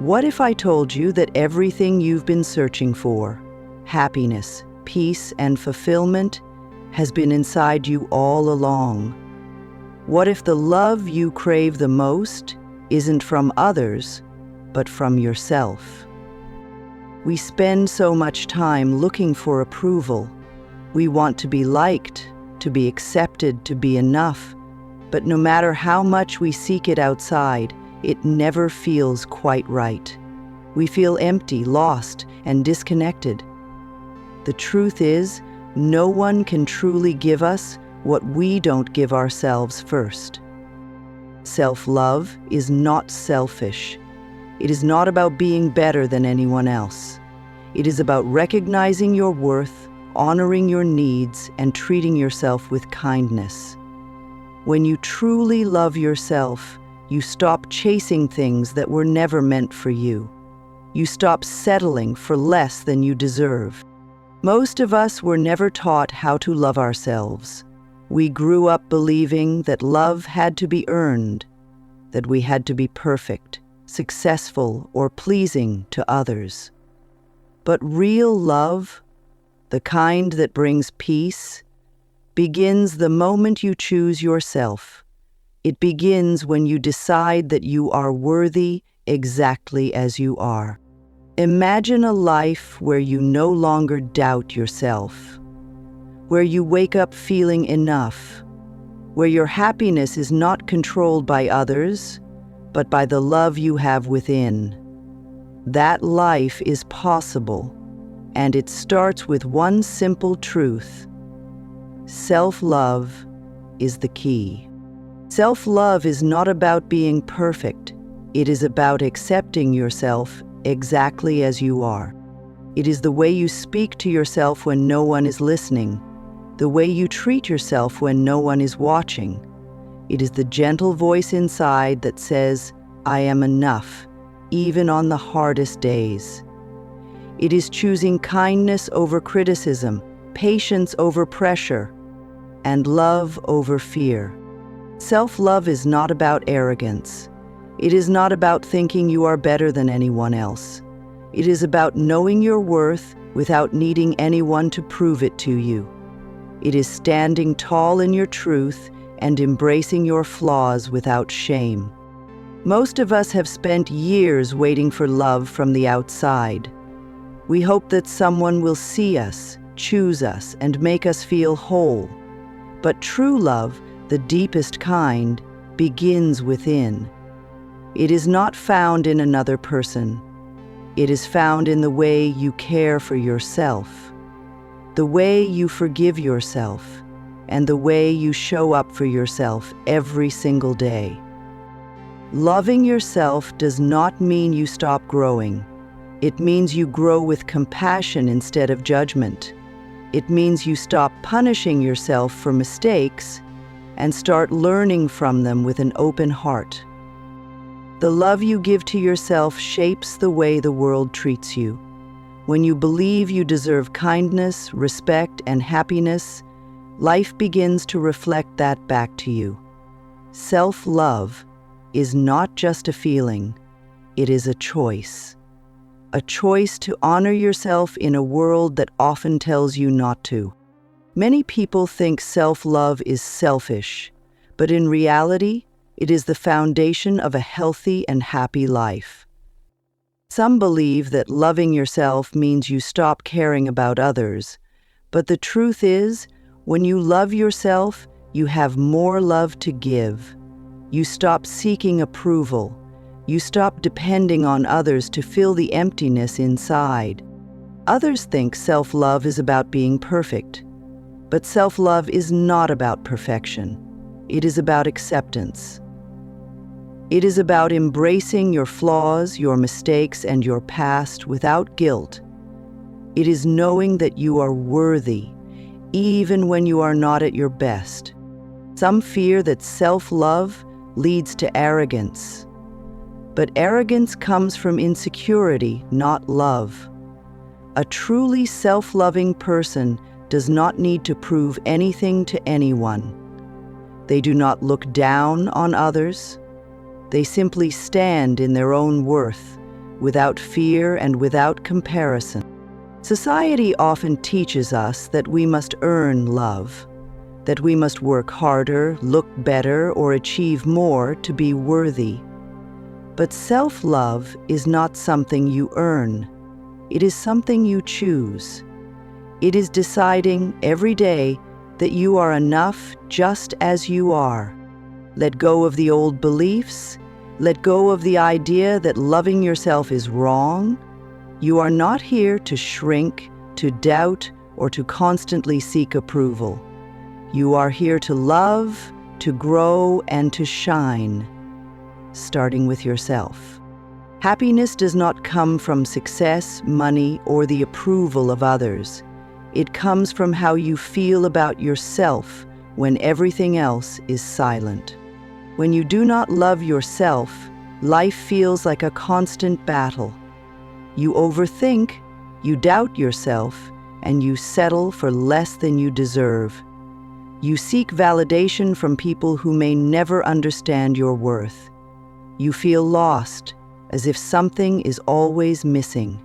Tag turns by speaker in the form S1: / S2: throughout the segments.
S1: What if I told you that everything you've been searching for, happiness, peace, and fulfillment, has been inside you all along? What if the love you crave the most isn't from others, but from yourself? We spend so much time looking for approval. We want to be liked, to be accepted, to be enough. But no matter how much we seek it outside, it never feels quite right. We feel empty, lost, and disconnected. The truth is, no one can truly give us what we don't give ourselves first. Self-love is not selfish. It is not about being better than anyone else. It is about recognizing your worth, honoring your needs, and treating yourself with kindness. When you truly love yourself, you stop chasing things that were never meant for you. You stop settling for less than you deserve. Most of us were never taught how to love ourselves. We grew up believing that love had to be earned, that we had to be perfect, successful, or pleasing to others. But real love, the kind that brings peace, begins the moment you choose yourself. It begins when you decide that you are worthy exactly as you are. Imagine a life where you no longer doubt yourself, where you wake up feeling enough, where your happiness is not controlled by others, but by the love you have within. That life is possible, and it starts with one simple truth. Self-love is the key. Self-love is not about being perfect. It is about accepting yourself exactly as you are. It is the way you speak to yourself when no one is listening, the way you treat yourself when no one is watching. It is the gentle voice inside that says, "I am enough," even on the hardest days. It is choosing kindness over criticism, patience over pressure, and love over fear. Self-love is not about arrogance. It is not about thinking you are better than anyone else. It is about knowing your worth without needing anyone to prove it to you. It is standing tall in your truth and embracing your flaws without shame. Most of us have spent years waiting for love from the outside. We hope that someone will see us, choose us, and make us feel whole. But true love, the deepest kind, begins within. It is not found in another person. It is found in the way you care for yourself, the way you forgive yourself, and the way you show up for yourself every single day. Loving yourself does not mean you stop growing. It means you grow with compassion instead of judgment. It means you stop punishing yourself for mistakes and start learning from them with an open heart. The love you give to yourself shapes the way the world treats you. When you believe you deserve kindness, respect, and happiness, life begins to reflect that back to you. Self-love is not just a feeling, it is a choice. A choice to honor yourself in a world that often tells you not to. Many people think self-love is selfish, but in reality, it is the foundation of a healthy and happy life. Some believe that loving yourself means you stop caring about others, but the truth is, when you love yourself, you have more love to give. You stop seeking approval. You stop depending on others to fill the emptiness inside. Others think self-love is about being perfect, but self-love is not about perfection. It is about acceptance. It is about embracing your flaws, your mistakes, and your past without guilt. It is knowing that you are worthy, even when you are not at your best. Some fear that self-love leads to arrogance. But arrogance comes from insecurity, not love. A truly self-loving person does not need to prove anything to anyone. They do not look down on others. They simply stand in their own worth, without fear and without comparison. Society often teaches us that we must earn love, that we must work harder, look better, or achieve more to be worthy. But self-love is not something you earn. It is something you choose. It is deciding every day that you are enough just as you are. Let go of the old beliefs. Let go of the idea that loving yourself is wrong. You are not here to shrink, to doubt, or to constantly seek approval. You are here to love, to grow, and to shine, starting with yourself. Happiness does not come from success, money, or the approval of others. It comes from how you feel about yourself when everything else is silent. When you do not love yourself, life feels like a constant battle. You overthink, you doubt yourself, and you settle for less than you deserve. You seek validation from people who may never understand your worth. You feel lost, as if something is always missing.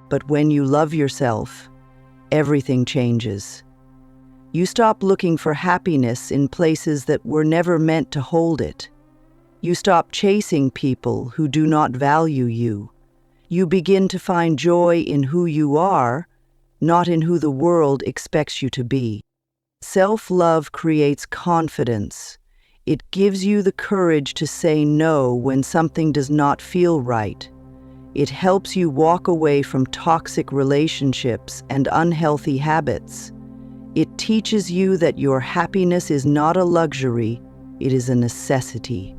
S1: But when you love yourself, everything changes. You stop looking for happiness in places that were never meant to hold it. You stop chasing people who do not value you. You begin to find joy in who you are, not in who the world expects you to be. Self-love creates confidence. It gives you the courage to say no when something does not feel right. It helps you walk away from toxic relationships and unhealthy habits. It teaches you that your happiness is not a luxury, it is a necessity.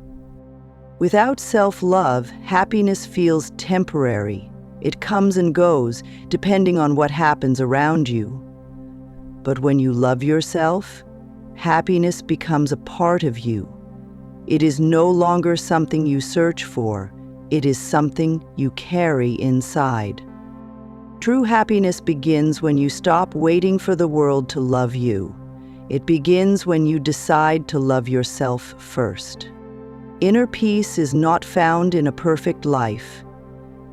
S1: Without self-love, happiness feels temporary. It comes and goes, depending on what happens around you. But when you love yourself, happiness becomes a part of you. It is no longer something you search for. It is something you carry inside. True happiness begins when you stop waiting for the world to love you. It begins when you decide to love yourself first. Inner peace is not found in a perfect life.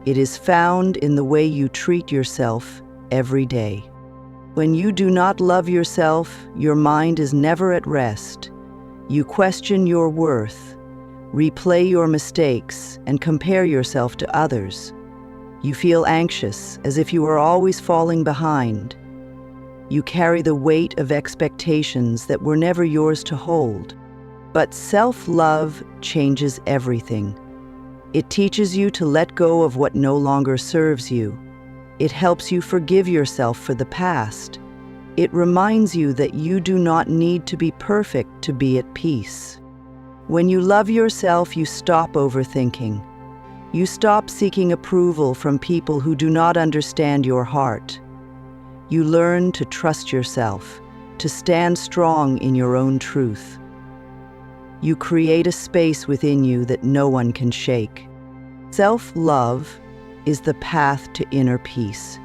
S1: It is found in the way you treat yourself every day. When you do not love yourself, your mind is never at rest. You question your worth, replay your mistakes, and compare yourself to others. You feel anxious, as if you are always falling behind. You carry the weight of expectations that were never yours to hold. But self-love changes everything. It teaches you to let go of what no longer serves you. It helps you forgive yourself for the past. It reminds you that you do not need to be perfect to be at peace. When you love yourself, you stop overthinking. You stop seeking approval from people who do not understand your heart. You learn to trust yourself, to stand strong in your own truth. You create a space within you that no one can shake. Self-love is the path to inner peace.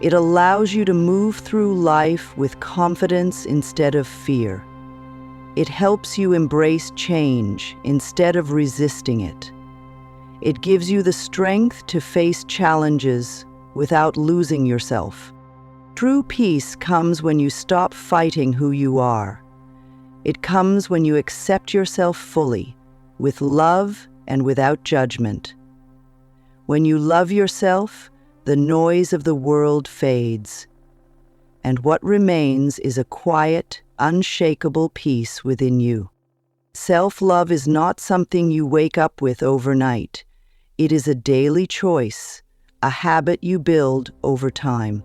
S1: It allows you to move through life with confidence instead of fear. It helps you embrace change instead of resisting it. It gives you the strength to face challenges without losing yourself. True peace comes when you stop fighting who you are. It comes when you accept yourself fully, with love and without judgment. When you love yourself, the noise of the world fades, and what remains is a quiet, unshakable peace within you. Self-love is not something you wake up with overnight. It is a daily choice, a habit you build over time.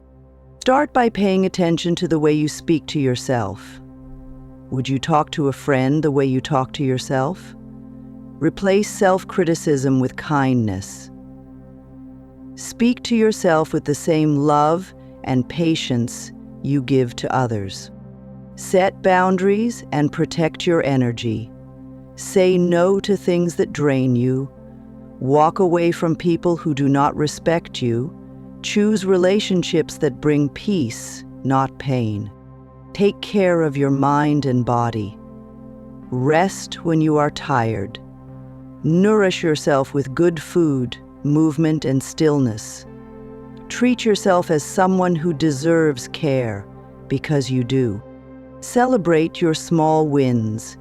S1: Start by paying attention to the way you speak to yourself. Would you talk to a friend the way you talk to yourself? Replace self-criticism with kindness. Speak to yourself with the same love and patience you give to others. Set boundaries and protect your energy. Say no to things that drain you. Walk away from people who do not respect you. Choose relationships that bring peace, not pain. Take care of your mind and body. Rest when you are tired. Nourish yourself with good food, movement, and stillness. Treat yourself as someone who deserves care, because you do. Celebrate your small wins.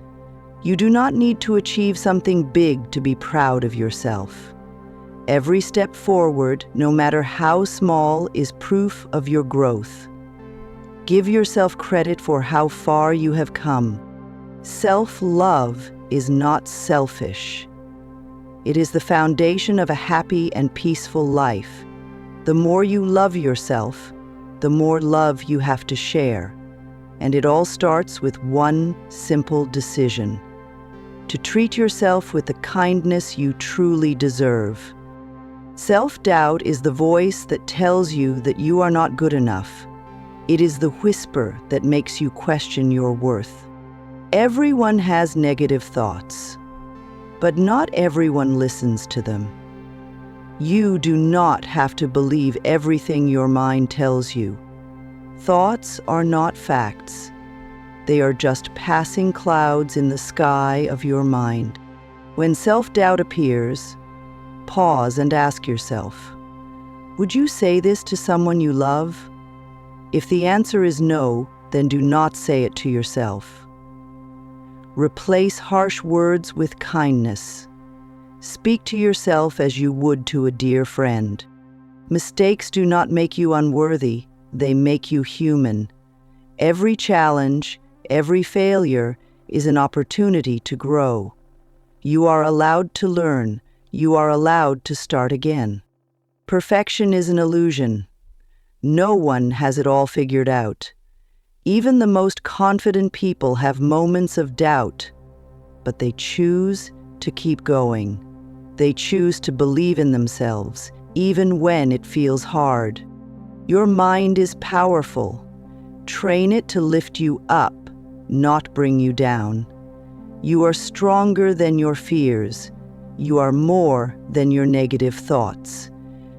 S1: You do not need to achieve something big to be proud of yourself. Every step forward, no matter how small, is proof of your growth. Give yourself credit for how far you have come. Self-love is not selfish. It is the foundation of a happy and peaceful life. The more you love yourself, the more love you have to share. And it all starts with one simple decision: to treat yourself with the kindness you truly deserve. Self-doubt is the voice that tells you that you are not good enough. It is the whisper that makes you question your worth. Everyone has negative thoughts, but not everyone listens to them. You do not have to believe everything your mind tells you. Thoughts are not facts. They are just passing clouds in the sky of your mind. When self-doubt appears, pause and ask yourself, would you say this to someone you love? If the answer is no, then do not say it to yourself. Replace harsh words with kindness. Speak to yourself as you would to a dear friend. Mistakes do not make you unworthy, they make you human. Every challenge, every failure is an opportunity to grow. You are allowed to learn. You are allowed to start again. Perfection is an illusion. No one has it all figured out. Even the most confident people have moments of doubt, but they choose to keep going. They choose to believe in themselves, even when it feels hard. Your mind is powerful. Train it to lift you up, not bring you down. You are stronger than your fears. You are more than your negative thoughts.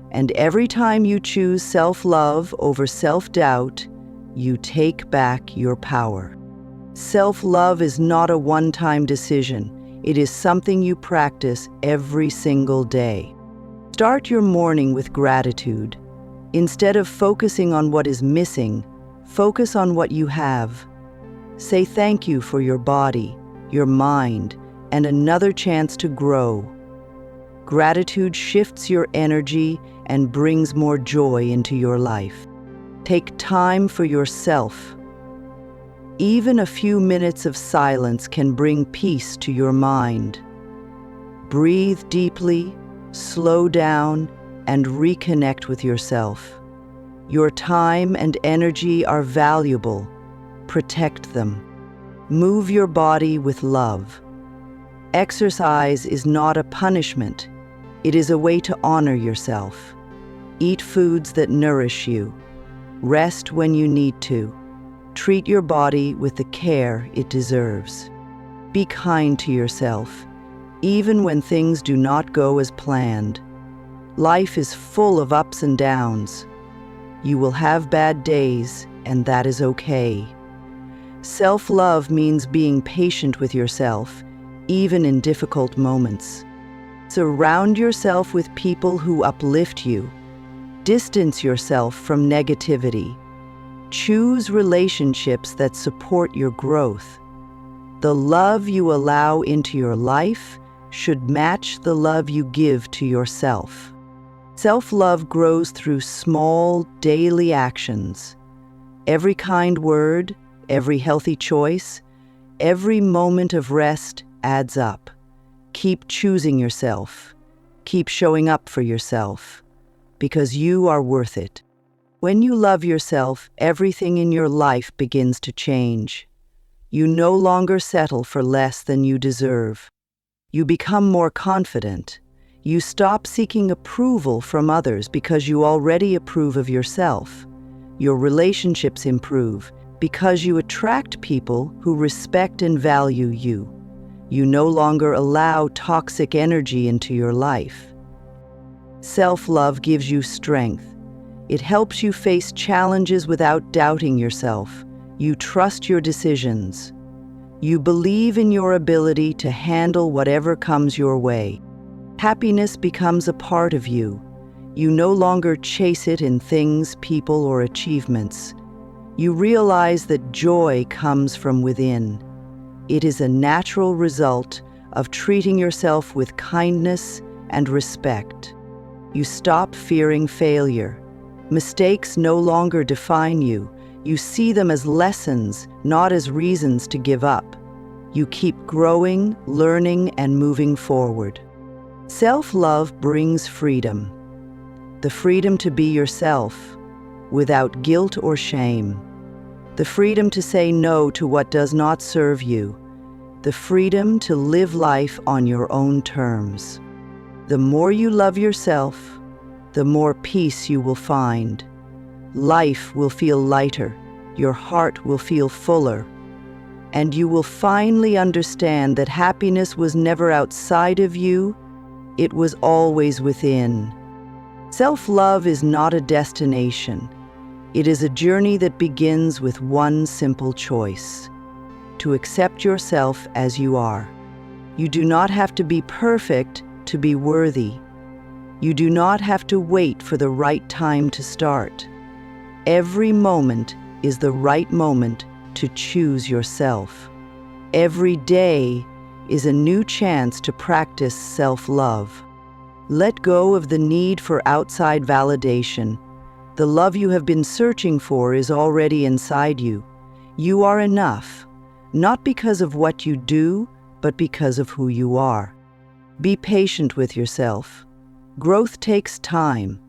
S1: And every time you choose self-love over self-doubt, you take back your power. Self-love is not a one-time decision. It is something you practice every single day. Start your morning with gratitude. Instead of focusing on what is missing, focus on what you have. Say thank you for your body, your mind, and another chance to grow. Gratitude shifts your energy and brings more joy into your life. Take time for yourself. Even a few minutes of silence can bring peace to your mind. Breathe deeply, slow down, and reconnect with yourself. Your time and energy are valuable. Protect them. Move your body with love. Exercise is not a punishment. It is a way to honor yourself. Eat foods that nourish you. Rest when you need to. Treat your body with the care it deserves. Be kind to yourself, even when things do not go as planned. Life is full of ups and downs. You will have bad days, and that is okay. Self-love means being patient with yourself, even in difficult moments. Surround yourself with people who uplift you. Distance yourself from negativity. Choose relationships that support your growth. The love you allow into your life should match the love you give to yourself. Self-love grows through small, daily actions. Every kind word, every healthy choice, every moment of rest adds up. Keep choosing yourself. Keep showing up for yourself, because you are worth it. When you love yourself, everything in your life begins to change. You no longer settle for less than you deserve. You become more confident. You stop seeking approval from others because you already approve of yourself. Your relationships improve because you attract people who respect and value you. You no longer allow toxic energy into your life. Self-love gives you strength. It helps you face challenges without doubting yourself. You trust your decisions. You believe in your ability to handle whatever comes your way. Happiness becomes a part of you. You no longer chase it in things, people, or achievements. You realize that joy comes from within. It is a natural result of treating yourself with kindness and respect. You stop fearing failure. Mistakes no longer define you. You see them as lessons, not as reasons to give up. You keep growing, learning, and moving forward. Self-love brings freedom. The freedom to be yourself, without guilt or shame. The freedom to say no to what does not serve you. The freedom to live life on your own terms. The more you love yourself, the more peace you will find. Life will feel lighter, your heart will feel fuller, and you will finally understand that happiness was never outside of you, it was always within. Self-love is not a destination. It is a journey that begins with one simple choice: to accept yourself as you are. You do not have to be perfect to be worthy. You do not have to wait for the right time to start. Every moment is the right moment to choose yourself. Every day is a new chance to practice self-love. Let go of the need for outside validation. The love you have been searching for is already inside you. You are enough, not because of what you do, but because of who you are. Be patient with yourself. Growth takes time.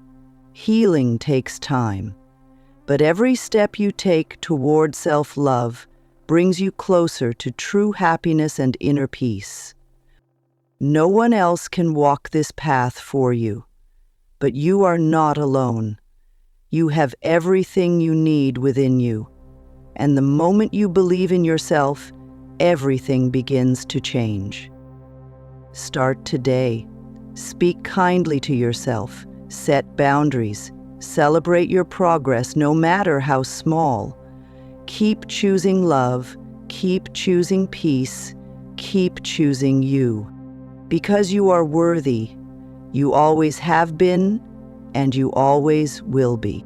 S1: Healing takes time. But every step you take toward self-love brings you closer to true happiness and inner peace. No one else can walk this path for you, but you are not alone. You have everything you need within you, and the moment you believe in yourself, everything begins to change. Start today. Speak kindly to yourself. Set boundaries. Celebrate your progress, no matter how small. Keep choosing love. Keep choosing peace. Keep choosing you. Because you are worthy, you always have been, and you always will be.